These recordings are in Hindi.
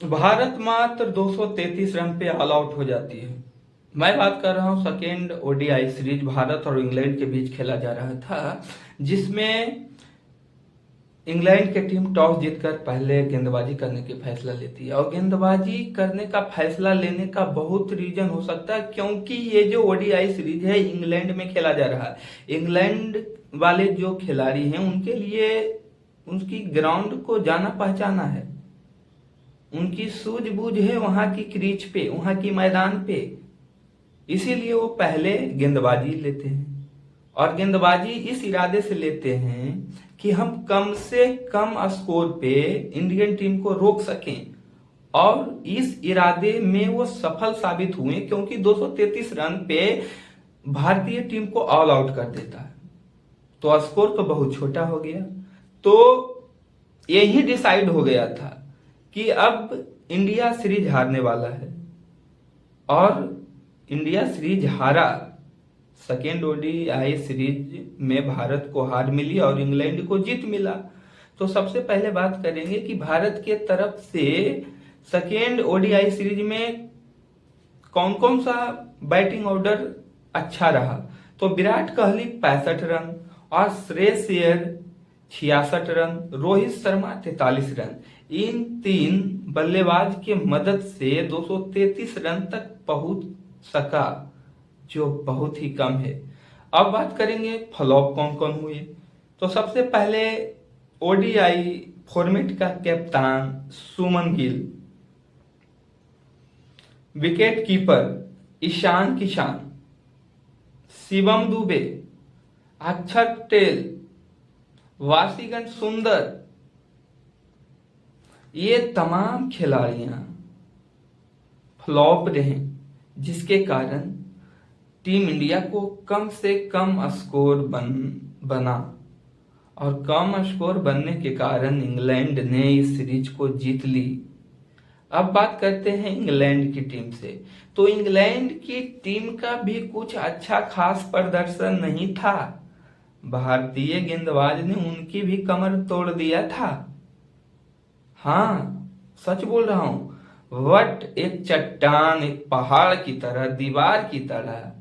भारत मात्र 233 रन पे ऑल आउट हो जाती है। मैं बात कर रहा हूं सेकेंड ओडीआई सीरीज भारत और इंग्लैंड के बीच खेला जा रहा था, जिसमें इंग्लैंड की टीम टॉस जीतकर पहले गेंदबाजी करने की फैसला लेती है। और गेंदबाजी करने का फैसला लेने का बहुत रीजन हो सकता है, क्योंकि ये जो ओडीआई सीरीज है इंग्लैंड में खेला जा रहा है। इंग्लैंड वाले जो खिलाड़ी हैं उनके लिए उनकी ग्राउंड को जाना पहचाना है, उनकी सूझबूझ है वहां की क्रीज पे, वहां की मैदान पे। इसीलिए वो पहले गेंदबाजी लेते हैं, और गेंदबाजी इस इरादे से लेते हैं कि हम कम से कम स्कोर पे इंडियन टीम को रोक सकें। और इस इरादे में वो सफल साबित हुए, क्योंकि 233 रन पे भारतीय टीम को ऑल आउट कर देता है, तो स्कोर तो बहुत छोटा हो गया। तो यही डिसाइड हो गया था कि अब इंडिया सीरीज हारने वाला है, और इंडिया सीरीज हारा। सेकेंड ओडीआई सीरीज में भारत को हार मिली और इंग्लैंड को जीत मिला। तो सबसे पहले बात करेंगे कि भारत के तरफ से सेकेंड ओडीआई सीरीज में कौन कौन सा बैटिंग ऑर्डर अच्छा रहा। तो विराट कोहली 65 रन और श्रेयस अय्यर 66 रन, रोहित शर्मा 43 रन। इन तीन बल्लेबाज के मदद से 233 रन तक पहुंच सका, जो बहुत ही कम है। अब बात करेंगे फ्लॉप कौन कौन हुए। तो सबसे पहले ओडीआई फॉर्मेट का कप्तान सुमन गिल, विकेट कीपर ईशान किशन, शिवम दुबे, अक्षर पटेल, वाशिंगटन सुंदर, ये तमाम खिलाड़ियां फ्लॉप रहे, जिसके कारण टीम इंडिया को कम से कम स्कोर बना, और कम स्कोर बनने के कारण इंग्लैंड ने इस सीरीज को जीत ली। अब बात करते हैं इंग्लैंड की टीम से। तो इंग्लैंड की टीम का भी कुछ अच्छा खास प्रदर्शन नहीं था। भारतीय गेंदबाज ने उनकी भी कमर तोड़ दिया था। हाँ, सच बोल रहा हूं। वट एक चट्टान, एक पहाड़ की तरह, दीवार की तरह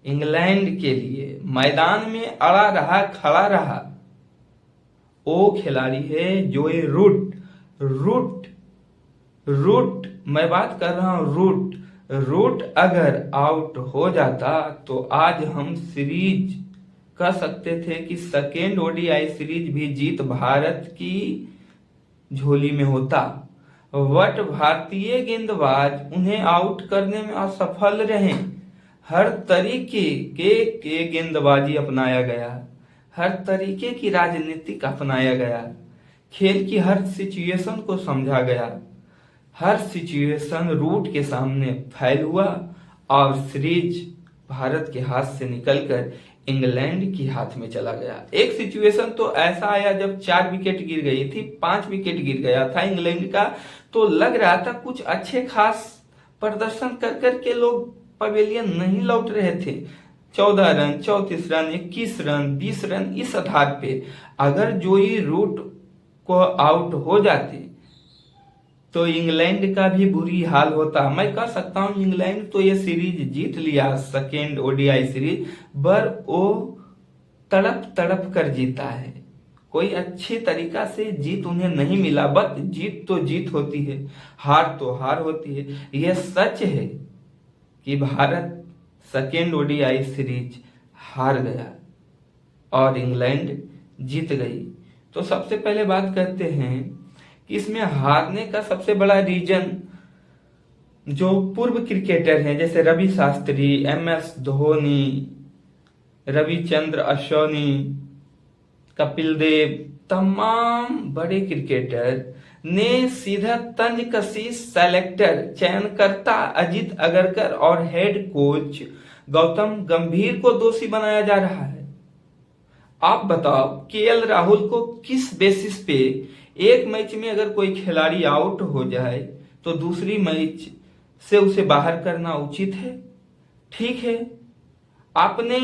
इंग्लैंड के लिए मैदान में अड़ा रहा, खड़ा रहा। वो खिलाड़ी है जोए रूट। रूट रूट मैं बात कर रहा हूं, रूट। रूट अगर आउट हो जाता तो आज हम सीरीज कह सकते थे कि सेकेंड ओडीआई सीरीज भी जीत भारत की झोली में होता। बट भारतीय गेंदबाज उन्हें आउट करने में असफल रहे। हर तरीके के गेंदबाजी अपनाया गया, हर तरीके की राजनीतिक अपनाया गया, खेल की हर सिचुएशन को समझा गया। हर सिचुएशन रूट के सामने फेल हुआ, और सीरीज भारत के हाथ से निकलकर इंग्लैंड के हाथ में चला गया। एक सिचुएशन तो ऐसा आया जब 4 विकेट गिर गई थी, 5 विकेट गिर गया था इंग्लैंड का, तो लग रहा था कुछ अच्छे खास प्रदर्शन कर करके लोग पवेलियन नहीं लौट रहे थे। 14 रन, 34 रन, 21 रन, 20 रन, इस आधार पे अगर जोई रूट को आउट हो जाते तो इंग्लैंड का भी बुरी हाल होता। मैं कह सकता हूं इंग्लैंड तो ये सीरीज जीत लिया, सेकेंड ओडीआई सीरीज, पर वो तड़प तड़प कर जीता है। कोई अच्छी तरीका से जीत उन्हें नहीं मिला। बट जीत तो जीत होती है, हार तो हार होती है। यह सच है कि भारत सेकेंड ओडीआई सीरीज हार गया और इंग्लैंड जीत गई। तो सबसे पहले बात करते हैं कि इसमें हारने का सबसे बड़ा रीजन जो पूर्व क्रिकेटर हैं, जैसे रवि शास्त्री, एमएस धोनी, रविचंद्र अश्विनी, कपिल देव, तमाम बड़े क्रिकेटर ने सीधा तंजकसी सेलेक्टर चयनकर्ता अजित अगरकर और हेड कोच गौतम गंभीर को दोषी बनाया जा रहा है। आप बताओ केएल राहुल को किस बेसिस पे एक मैच में अगर कोई खिलाड़ी आउट हो जाए तो दूसरी मैच से उसे बाहर करना उचित है? ठीक है, आपने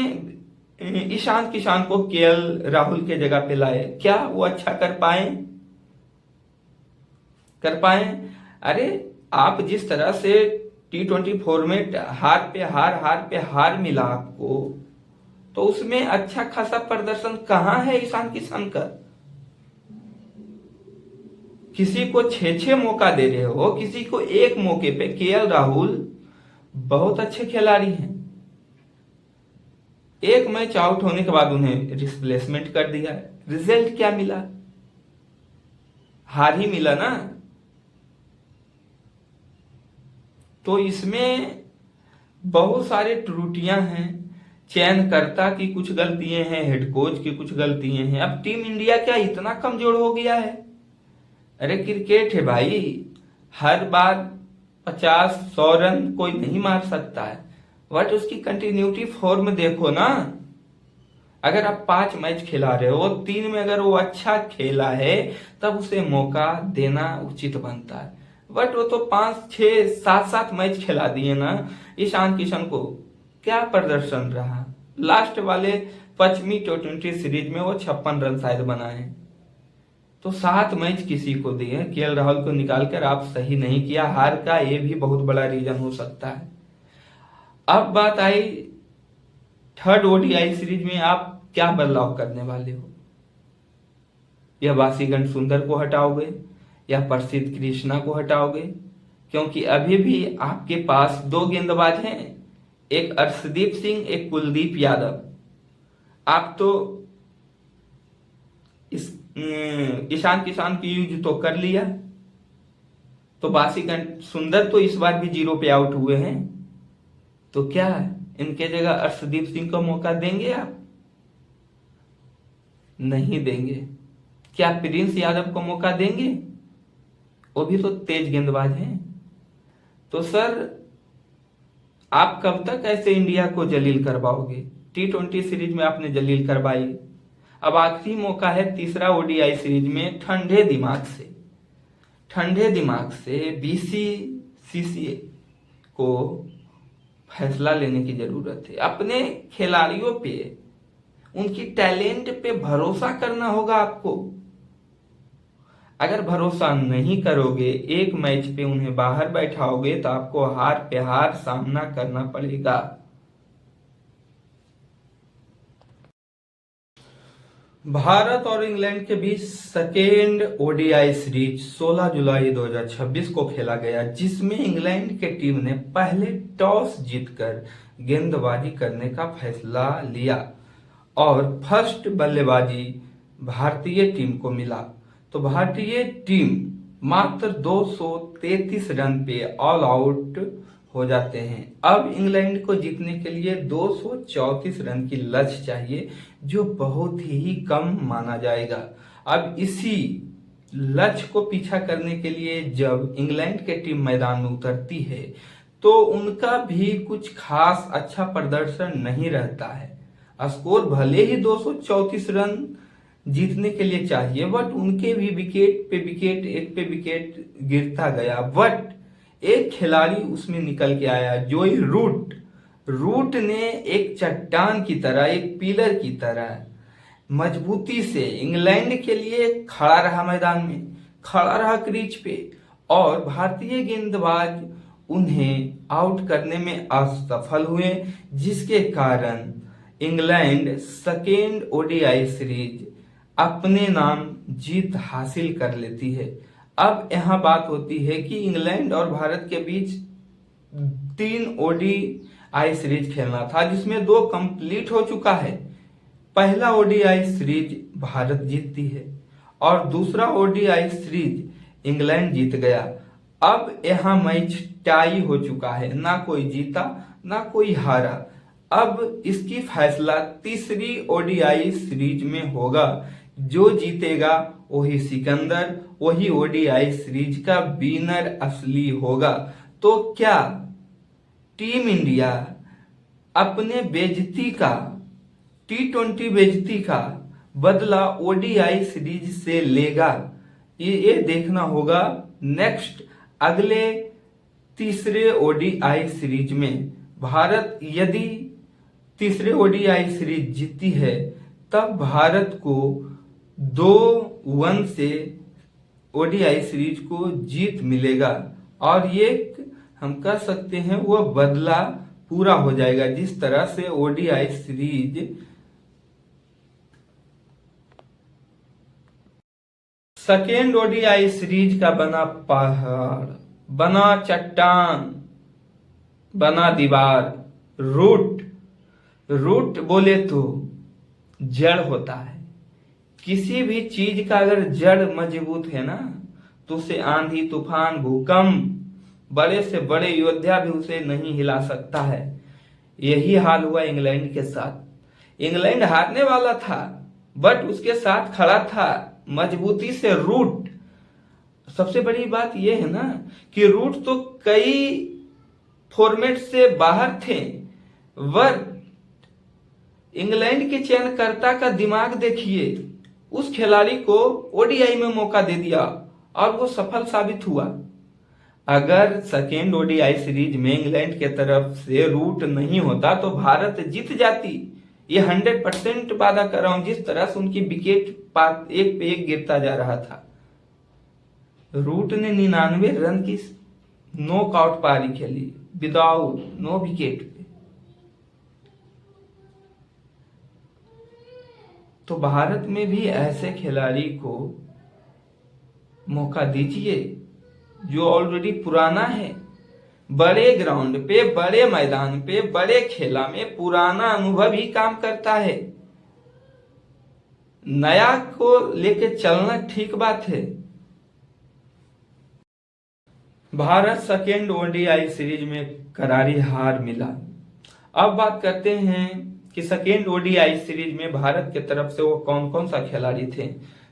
ईशान किशन को केएल राहुल के जगह पे लाए, क्या वो अच्छा कर पाए? अरे आप जिस तरह से T20 फॉर्मेट हार पे हार, हार पे हार मिला आपको, तो उसमें अच्छा खासा प्रदर्शन कहाँ है ईशान किशन का? किसी को 6-6 मौका दे रहे हो, किसी को एक मौके पे। केएल राहुल बहुत अच्छे खिलाड़ी हैं, एक मैच आउट होने के बाद उन्हें रिप्लेसमेंट कर दिया। रिजल्ट क्या मिला? हार ही मिला ना। तो इसमें बहुत सारे त्रुटियां हैं, चयनकर्ता की कुछ गलतियां हैं, हेड कोच की कुछ गलतियां हैं। अब टीम इंडिया क्या इतना कमजोर हो गया है? अरे क्रिकेट है भाई, हर बार 50-100 रन कोई नहीं मार सकता है, बट उसकी कंटिन्यूटी फॉर्म देखो ना। अगर आप 5 मैच खिला रहे हो, 3 में अगर वो अच्छा खेला है तब उसे मौका देना उचित बनता है। बट वो तो 5-6-7-7 मैच खिला दिए ना ईशान किशन को। क्या प्रदर्शन रहा? लास्ट वाले पश्चिमी T20 सीरीज में वो 56 रन शायद बनाए। तो 7 मैच किसी को दिए, केएल राहुल को निकालकर आप सही नहीं किया। हार का ये भी बहुत बड़ा रीजन हो सकता है। अब बात आई थर्ड ओडीआई सीरीज में, आप क्या बदलाव करने वाले हो? या वाशिंगटन सुंदर को हटाओगे या प्रसिद्ध कृष्णा को हटाओगे? क्योंकि अभी भी आपके पास 2 गेंदबाज हैं, एक अर्शदीप सिंह, एक कुलदीप यादव। आप तो इस ईशान किशन की यूज तो कर लिया, तो वाशिंगटन सुंदर तो इस बार भी 0 पे आउट हुए हैं। तो क्या इनके जगह अर्शदीप सिंह को मौका देंगे आप? नहीं देंगे। क्या प्रिंस यादव को मौका देंगे? वो भी तो तेज गेंदबाज हैं। तो सर, आप कब तक ऐसे इंडिया को जलील करवाओगे? T20 सीरीज में आपने जलील करवाई, अब आखिरी मौका है तीसरा ओडीआई सीरीज में ठंडे दिमाग से बीसीसीआई को फैसला लेने की जरूरत है। अपने खिलाड़ियों पे, उनकी टैलेंट पे भरोसा करना होगा आपको। अगर भरोसा नहीं करोगे, एक मैच पे उन्हें बाहर बैठाओगे, तो आपको हार पे हार सामना करना पड़ेगा। भारत और इंग्लैंड के बीच सेकेंड ओडीआई सीरीज 16 जुलाई 2026 को खेला गया, जिसमें इंग्लैंड के टीम ने पहले टॉस जीतकर गेंदबाजी करने का फैसला लिया और फर्स्ट बल्लेबाजी भारतीय टीम को मिला। तो भारतीय टीम मात्र 233 रन पे ऑल आउट हो जाते हैं। अब इंग्लैंड को जीतने के लिए 234 रन की लक्ष्य चाहिए, जो बहुत ही कम माना जाएगा। अब इसी लक्ष्य को पीछा करने के लिए जब इंग्लैंड की टीम मैदान में उतरती है, तो उनका भी कुछ खास अच्छा प्रदर्शन नहीं रहता है। स्कोर भले ही 234 रन जीतने के लिए चाहिए, बट उनके भी विकेट पे विकेट, एक पे विकेट गिरता गया। बट एक खिलाड़ी उसमें निकल के आया, जोई रूट ने एक चट्टान की तरह, एक पिलर की तरह मजबूती से इंग्लैंड के लिए खड़ा रहा, मैदान में खड़ा रहा क्रीज पे, और भारतीय गेंदबाज उन्हें आउट करने में असफल हुए, जिसके कारण इंग्लैंड सेकेंड ओडीआई सीरीज अपने नाम जीत हासिल कर लेती है। अब यहां बात होती है कि इंग्लैंड और भारत के बीच 3 ओडीआई सीरीज खेलना था, जिसमें 2 कंप्लीट हो चुका है। पहला ओडीआई सीरीज भारत जीतती है और दूसरा ओडीआई सीरीज इंग्लैंड जीत गया। अब यहां मैच टाई हो चुका है, ना कोई जीता ना कोई हारा। अब इसकी फैसला तीसरी ओडीआई सीरीज में होगा। जो जीतेगा वही सिकंदर, वही ओडीआई सीरीज का विनर असली होगा। तो क्या टीम इंडिया अपने बेइज्जती का, T20 बेइज्जती का बदला ओडीआई सीरीज से लेगा? ये देखना होगा नेक्स्ट, अगले तीसरे ओडीआई सीरीज में। भारत यदि तीसरे ओडीआई सीरीज जीती है, तब भारत को 2-1 से ओडीआई सीरीज को जीत मिलेगा और ये हम कह सकते हैं वो बदला पूरा हो जाएगा। जिस तरह से ODI series second ODI series का बना पहाड़, बना चट्टान, बना दीवार। रूट, रूट बोले तो जड़ होता है। किसी भी चीज का अगर जड़ मजबूत है ना तो उसे आंधी तूफान भूकंप बड़े से बड़े योद्धा भी उसे नहीं हिला सकता है। यही हाल हुआ इंग्लैंड के साथ। इंग्लैंड हारने वाला था बट उसके साथ खड़ा था मजबूती से रूट। सबसे बड़ी बात यह है ना कि रूट तो कई फॉर्मेट से बाहर थे, बट इंग्लैंड के चयनकर्ता का दिमाग देखिए, उस खिलाड़ी को ओडीआई में मौका दे दिया और वो सफल साबित हुआ। अगर सेकेंड ओडीआई सीरीज में इंग्लैंड के तरफ से रूट नहीं होता तो भारत जीत जाती। ये 100% वादा कर रहा हूं। जिस तरह से उनकी विकेट एक पे एक गिरता जा रहा था, रूट ने 99 रन की नॉकआउट पारी खेली विदाउट नो विकेट पे। तो भारत में भी ऐसे खिलाड़ी को मौका दीजिए जो ऑलरेडी पुराना है। बड़े ग्राउंड पे, बड़े मैदान पे, बड़े खेला में पुराना अनुभव ही काम करता है। नया को लेके चलना ठीक बात है। भारत सेकेंड ओडीआई सीरीज में करारी हार मिला। अब बात करते हैं कि सेकेंड ओडीआई सीरीज में भारत की तरफ से वो कौन कौन सा खिलाड़ी थे।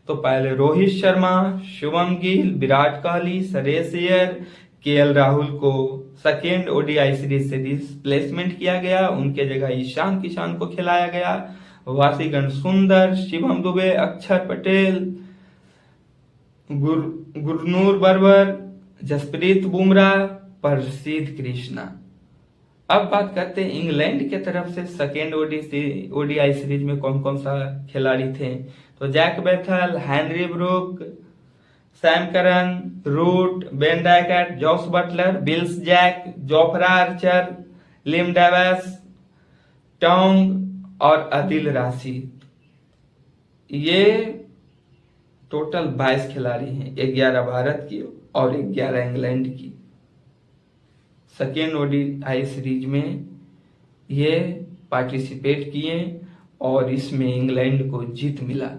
तो पहले रोहित शर्मा, शुभम गिल, विराट कोहली, श्रेयस अय्यर, केएल राहुल को सेकेंड ओडीआई सीरीज से रिप्लेसमेंट किया गया। उनके जगह ईशान किशन को खिलाया गया। वाशिंगटन सुंदर, शिवम दुबे, अक्षर पटेल, गुरनूर बरबर, जसप्रीत बुमराह, प्रसिद्ध कृष्णा। अब बात करते हैं इंग्लैंड के तरफ से सेकेंड ओडीआई सीरीज में कौन कौन सा खिलाड़ी थे। तो Jack Bethell, Henry Brook, Sam Curran, Root, Ben Duckett, Jos Buttler, Wills Jack, Jofra Archer, Liam Davis, Tongue और आदिल राशिद। ये टोटल 22 खिलाड़ी हैं, 11 भारत की और 11 इंग्लैंड की। सेकेंड ओडीआई सीरीज में ये पार्टिसिपेट किए और इसमें इंग्लैंड को जीत मिला।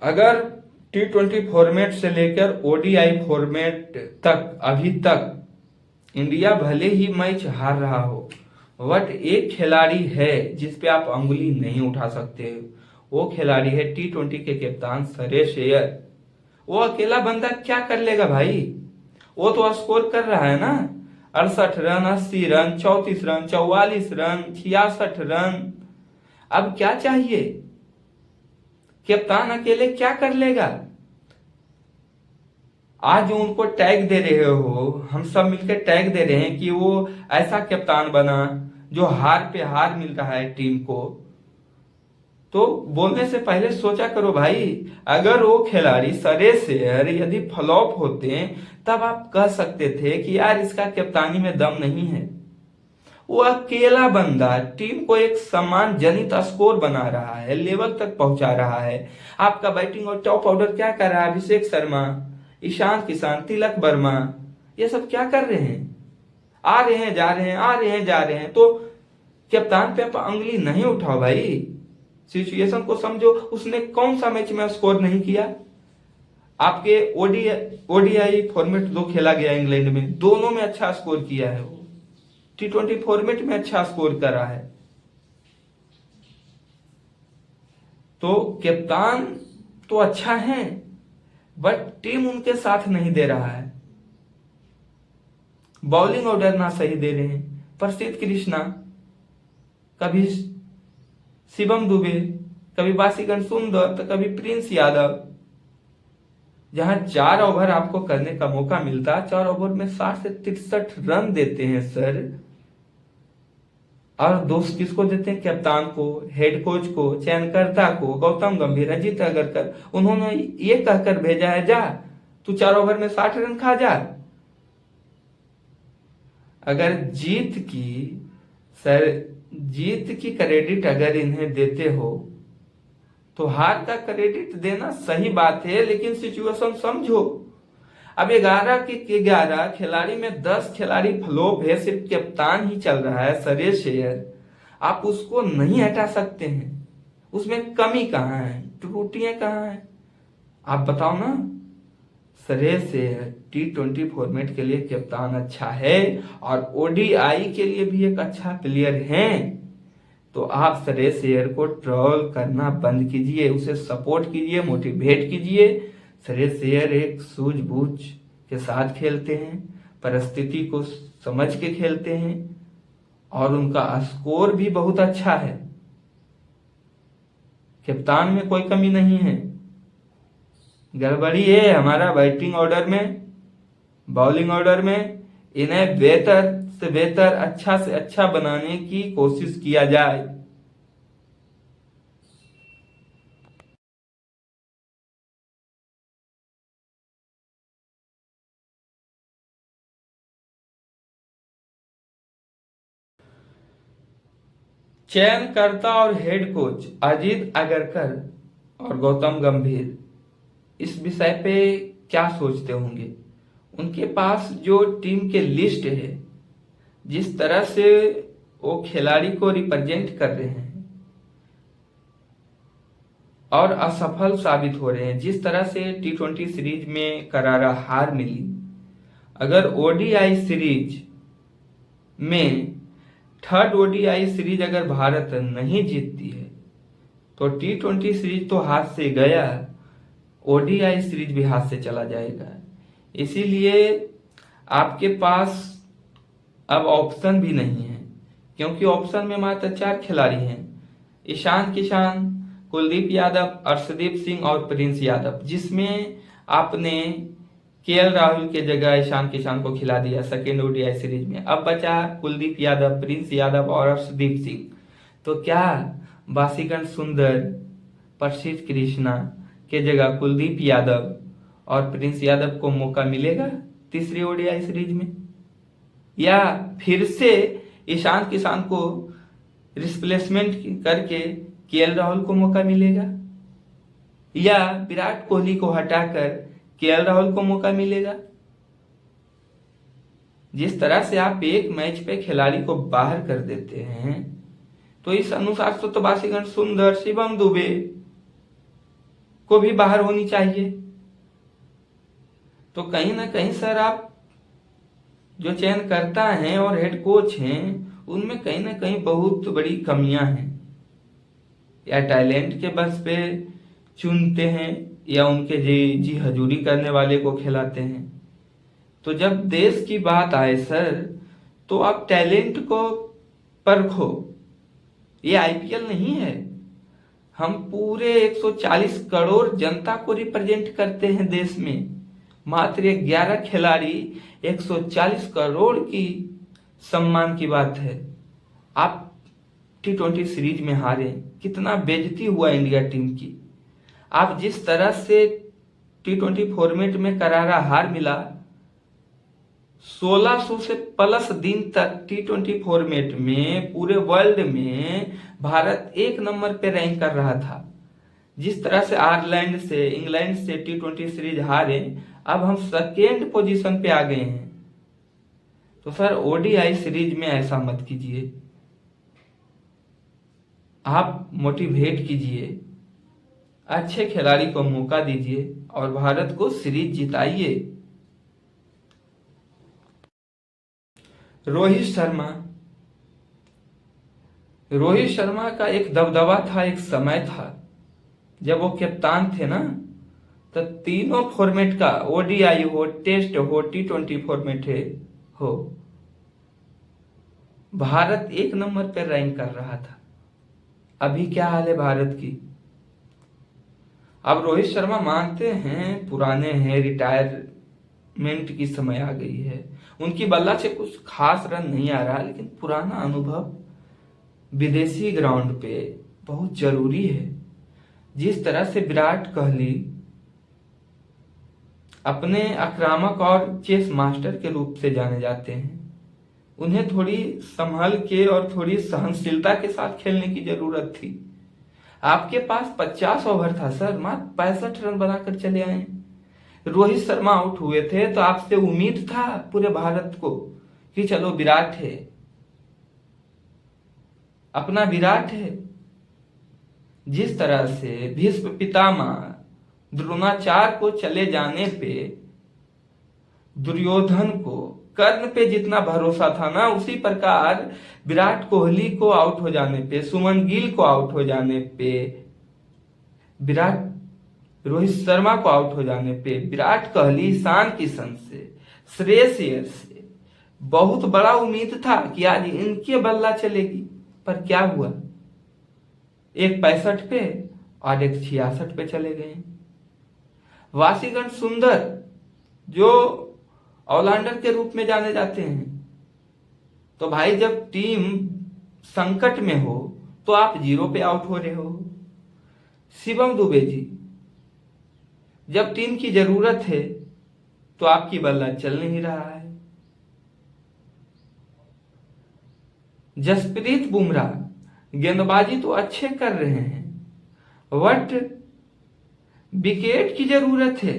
अगर T20 फॉर्मेट से लेकर ओडीआई फॉर्मेट तक अभी तक इंडिया भले ही मैच हार रहा हो, बट एक खिलाड़ी है जिस पे आप अंगुली नहीं उठा सकते। वो खिलाड़ी है T20 के कप्तान सुरेश अय्यर। वो अकेला बंदा क्या कर लेगा भाई? वो तो स्कोर कर रहा है ना, 68 run, 80 run, 34 run, 44 run, 66 run. अब क्या चाहिए? कप्तान अकेले क्या कर लेगा? आज जो उनको टैग दे रहे हो, हम सब मिलकर टैग दे रहे हैं कि वो ऐसा कप्तान बना जो हार पे हार मिल रहा है टीम को, तो बोलने से पहले सोचा करो भाई। अगर वो खिलाड़ी सुरेश अय्यर यदि फ्लॉप होते तब आप कह सकते थे कि यार इसका कप्तानी में दम नहीं है। वो अकेला बंदा टीम को एक सम्मान जनित स्कोर बना रहा है, लेवल तक पहुंचा रहा है। आपका बैटिंग और टॉप ऑर्डर क्या कर रहा है? अभिषेक शर्मा, ईशान किशन, तिलक वर्मा, ये सब क्या कर रहे हैं? आ रहे हैं जा रहे हैं, आ रहे हैं जा रहे हैं। तो कप्तान पे आप अंगुली नहीं उठाओ भाई, सिचुएशन को समझो। उसने कौन सा मैच में स्कोर नहीं किया? आपके ओडीआई फॉर्मेट 2 खेला गया इंग्लैंड में, दोनों में अच्छा स्कोर किया है। वो T20 फॉर्मेट में अच्छा स्कोर कर रहा है। तो कप्तान तो अच्छा है, बट टीम उनके साथ नहीं दे रहा है। बॉलिंग ऑर्डर ना सही दे रहे हैं। प्रसिद्ध कृष्णा, कभी शिवम दुबे, कभी बासीगन सुंदर, तो कभी प्रिंस यादव। जहां 4 ओवर आपको करने का मौका मिलता, 4 ओवर में 60 से 63 रन देते हैं सर। और दोस्त किसको देते हैं? कप्तान को, हेड कोच को, चयनकर्ता को, गौतम गंभीर, अजीत अगरकर। उन्होंने ये कहकर भेजा है, जा तू 4 ओवर में 60 रन खा जा। अगर जीत की क्रेडिट अगर इन्हें देते हो तो हार का क्रेडिट देना सही बात है, लेकिन सिचुएशन समझो। अब 11 के 11 खिलाड़ी में 10 खिलाड़ी फ्लॉप है, सिर्फ कप्तान ही चल रहा है सुरेश अय्यर। आप उसको नहीं हटा सकते हैं। उसमें कमी कहाँ है, त्रुटियां कहाँ है? आप बताओ ना। सुरेश अय्यर T20 फॉर्मेट के लिए कप्तान अच्छा है और ओडीआई के लिए भी एक अच्छा प्लेयर है। तो आप सुरेश अय्यर को ट्रोल करना बंद कीजिए, उसे सपोर्ट कीजिए, मोटिवेट कीजिए। सुरेश अय्यर एक सूझबूझ के साथ खेलते हैं, परिस्थिति को समझ के खेलते हैं और उनका स्कोर भी बहुत अच्छा है। कप्तान में कोई कमी नहीं है। गड़बड़ी है हमारा बैटिंग ऑर्डर में, बॉलिंग ऑर्डर में। इन्हें बेहतर से बेहतर, अच्छा से अच्छा बनाने की कोशिश किया जाए। चयनकर्ता और हेड कोच अजीत अगरकर और गौतम गंभीर इस विषय पे क्या सोचते होंगे? उनके पास जो टीम के लिस्ट है, जिस तरह से वो खिलाड़ी को रिप्रेजेंट कर रहे हैं और असफल साबित हो रहे हैं, जिस तरह से T20 सीरीज में करारा हार मिली, अगर ओडीआई सीरीज में थर्ड ओडीआई सीरीज अगर भारत नहीं जीतती है तो T20 सीरीज तो हाथ से गया, ओडीआई सीरीज भी हाथ से चला जाएगा। इसीलिए आपके पास अब ऑप्शन भी नहीं है, क्योंकि ऑप्शन में मात्र 4 खिलाड़ी हैं, ईशान किशन, कुलदीप यादव, अर्शदीप सिंह और प्रिंस यादव, जिसमें आपने केएल राहुल के जगह ईशान किशन को खिला दिया सेकेंड ओडीआई सीरीज में। अब बचा कुलदीप यादव, प्रिंस यादव और अर्शदीप सिंह। तो क्या बासीगन सुंदर, प्रसिद्ध कृष्णा के जगह कुलदीप यादव और प्रिंस यादव को मौका मिलेगा तीसरी ओडीआई सीरीज में? या फिर से ईशान किशन को रिप्लेसमेंट करके केएल राहुल को मौका मिलेगा? या विराट कोहली को हटाकर केएल राहुल को मौका मिलेगा? जिस तरह से आप एक मैच पे खिलाड़ी को बाहर कर देते हैं, तो इस अनुसार तो बासीगन सुंदर, शिवम दुबे, को भी बाहर होनी चाहिए। तो कहीं ना कहीं सर आप जो चयन करता है और हेड कोच हैं उनमें कहीं ना कहीं बहुत बड़ी कमियां हैं। या टैलेंट के बस पे चुनते हैं या उनके जी हजूरी करने वाले को खिलाते हैं। तो जब देश की बात आए सर तो आप टैलेंट को परखो। ये आईपीएल नहीं है। हम पूरे 140 करोड़ जनता को रिप्रेजेंट करते हैं देश में। मात्र 11 खिलाड़ी 140 करोड़ की सम्मान की बात है। आप T20 सीरीज में हारे, कितना बेइज्जती हुआ इंडिया टीम की। आप जिस तरह से T20 फॉर्मेट में करारा हार मिला, 1600 से प्लस दिन तक T20 फॉर्मेट में पूरे वर्ल्ड में भारत 1 नंबर पे रैंक कर रहा था। जिस तरह से आयरलैंड से, इंग्लैंड से T20 सीरीज हारे, अब हम सेकेंड पोजीशन पे आ गए हैं। तो सर ओडीआई सीरीज में ऐसा मत कीजिए। आप मोटिवेट कीजिए, अच्छे खिलाड़ी को मौका दीजिए और भारत को सीरीज जिताइए। रोहित शर्मा का एक दबदबा था, एक समय था जब वो कप्तान थे ना, तो तीनों फॉर्मेट का, ओडीआई हो, टेस्ट हो, T20 फॉर्मेट हो, भारत 1 नंबर पर रैंक कर रहा था। अभी क्या हाल है भारत की? अब रोहित शर्मा मानते हैं पुराने हैं, रिटायरमेंट की समय आ गई है, उनकी बल्ला से कुछ खास रन नहीं आ रहा, लेकिन पुराना अनुभव विदेशी ग्राउंड पे बहुत जरूरी है। जिस तरह से विराट कोहली अपने आक्रामक और चेस मास्टर के रूप से जाने जाते हैं, उन्हें थोड़ी संभल के और थोड़ी सहनशीलता के साथ खेलने की जरूरत थी। आपके पास 50 ओवर था सर, मात्र 65 रन बनाकर चले आए। रोहित शर्मा आउट हुए थे तो आपसे उम्मीद था पूरे भारत को कि चलो विराट है, अपना विराट है। जिस तरह से भीष्म पितामह द्रोणाचार्य को चले जाने पे दुर्योधन को कर्ण पे जितना भरोसा था ना, उसी प्रकार विराट कोहली को आउट हो जाने पे, सुमन गिल को आउट हो जाने पे, रोहित शर्मा को आउट हो जाने पे विराट कोहली, ईशान किशन से, श्रेयस अय्यर से बहुत बड़ा उम्मीद था कि आज इनके बल्ला चलेगी। पर क्या हुआ? एक 65 पे और एक 66 पे चले गए। वाशिंगटन सुंदर जो ऑलराउंडर के रूप में जाने जाते हैं, तो भाई जब टीम संकट में हो तो आप 0 पे आउट हो रहे हो। शिवम दुबे जी, जब टीम की जरूरत है तो आपकी बल्ला चल नहीं रहा है। जसप्रीत बुमराह गेंदबाजी तो अच्छे कर रहे हैं, बट विकेट की जरूरत है।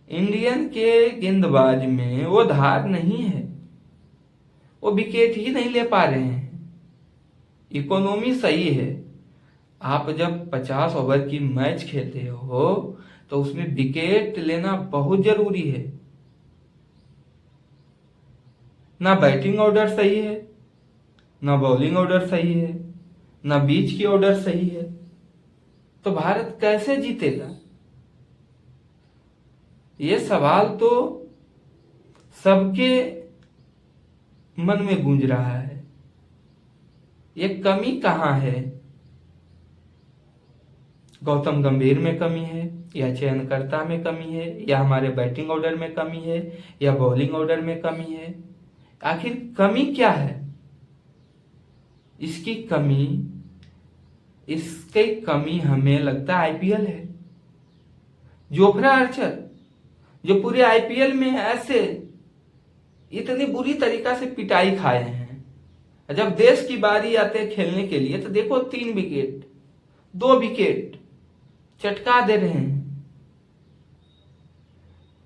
इंडियन के गेंदबाज में वो धार नहीं है, वो विकेट ही नहीं ले पा रहे हैं। इकोनॉमी सही है, आप जब 50 ओवर की मैच खेलते हो तो उसमें विकेट लेना बहुत जरूरी है। ना बैटिंग ऑर्डर सही है, ना बॉलिंग ऑर्डर सही है, ना बीच की ऑर्डर सही है, तो भारत कैसे जीतेगा? ये सवाल तो सबके मन में गूंज रहा है। ये कमी कहां है? गौतम गंभीर में कमी है, या चयनकर्ता में कमी है, या हमारे बैटिंग ऑर्डर में कमी है, या बॉलिंग ऑर्डर में कमी है? आखिर कमी क्या है? इसकी कमी हमें लगता है आईपीएल है। जोफ्रा आर्चर जो पूरे आईपीएल में ऐसे इतनी बुरी तरीका से पिटाई खाए हैं, जब देश की बारी आते है खेलने के लिए तो देखो 3 विकेट 2 विकेट चटका दे रहे हैं।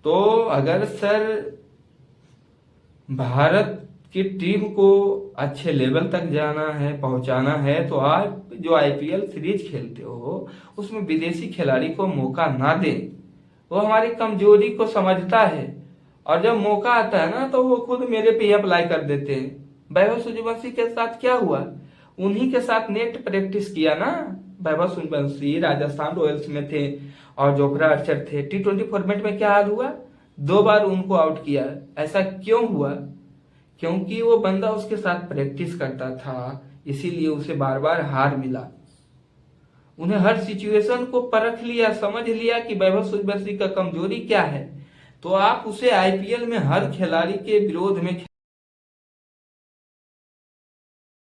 तो अगर सर भारत कि टीम को अच्छे लेवल तक जाना है, पहुंचाना है, तो आप जो आईपीएल सीरीज खेलते हो उसमें विदेशी खिलाड़ी को मौका ना दें। वो हमारी कमजोरी को समझता है और जब मौका आता है ना तो वो खुद मेरे पे ही अप्लाई कर देते हैं। वैभव सूर्यवंशी के साथ क्या हुआ, उन्हीं के साथ नेट प्रैक्टिस किया ना। वैभव सूर्यवंशी राजस्थान रॉयल्स में थे और जोफ्रा आर्चर थे। टी20 फॉर्मेट में क्या हाल हुआ, 2 बार उनको आउट किया। ऐसा क्यों हुआ, क्योंकि वो बंदा उसके साथ प्रैक्टिस करता था, इसीलिए उसे बार बार हार मिला। उन्हें हर सिचुएशन को परख लिया, समझ लिया कि वैभव सूर्यवंशी का कमजोरी क्या है, तो आप उसे आईपीएल में हर खिलाड़ी के विरोध में